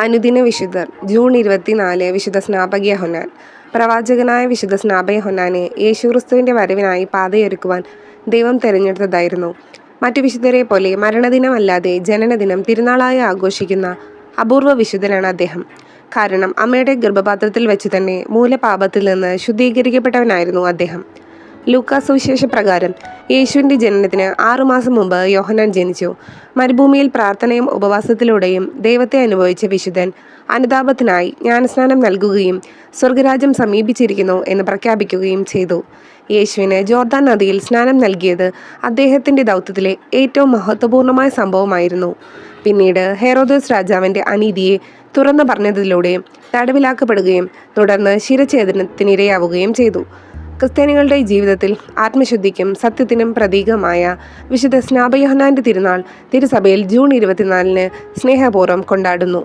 അനുദിന വിശുദ്ധർ ജൂൺ 24 വിശുദ്ധ സ്നാപക യോഹന്നാൻ. പ്രവാചകനായ വിശുദ്ധ സ്നാപക യോഹന്നാനെ യേശുക്രിസ്തുവിൻ്റെ വരവിനായി പാതയൊരുക്കുവാൻ ദൈവം തിരഞ്ഞെടുത്തതായിരുന്നു. മറ്റു വിശുദ്ധരെ പോലെ മരണദിനമല്ലാതെ ജനനദിനം തിരുനാളായി ആഘോഷിക്കുന്ന അപൂർവ വിശുദ്ധനാണ് അദ്ദേഹം. കാരണം അമ്മയുടെ ഗർഭപാത്രത്തിൽ വെച്ച് തന്നെ മൂലപാപത്തിൽ നിന്ന് ശുദ്ധീകരിക്കപ്പെട്ടവനായിരുന്നു അദ്ദേഹം. ലൂക്കാ സുവിശേഷ പ്രകാരം യേശുവിൻ്റെ ജനനത്തിന് 6 മാസം മുമ്പ് യോഹന്നാൻ ജനിച്ചു. മരുഭൂമിയിൽ പ്രാർത്ഥനയും ഉപവാസത്തിലൂടെയും ദൈവത്തെ അനുഭവിച്ച വിശുദ്ധൻ അനുതാപത്തിനായി ജ്ഞാനസ്നാനം നൽകുകയും സ്വർഗരാജ്യം സമീപിച്ചിരിക്കുന്നു എന്ന് പ്രഖ്യാപിക്കുകയും ചെയ്തു. യേശുവിന് ജോർദാൻ നദിയിൽ സ്നാനം നൽകിയത് അദ്ദേഹത്തിൻ്റെ ദൗത്യത്തിലെ ഏറ്റവും മഹത്വപൂർണ്ണമായ സംഭവമായിരുന്നു. പിന്നീട് ഹെറോദോസ് രാജാവിൻ്റെ അനീതിയെ തുറന്നു പറഞ്ഞതിലൂടെ തടവിലാക്കപ്പെടുകയും തുടർന്ന് ശിരഛേദനത്തിനിരയാവുകയും ചെയ്തു. ക്രിസ്ത്യാനികളുടെ ജീവിതത്തിൽ ആത്മശുദ്ധിക്കും സത്യത്തിനും പ്രതീകമായ വിശുദ്ധ സ്നാപക യോഹന്നാൻ്റെ തിരുനാൾ തിരുസഭയിൽ ജൂൺ 24 സ്നേഹപൂർവ്വം കൊണ്ടാടുന്നു.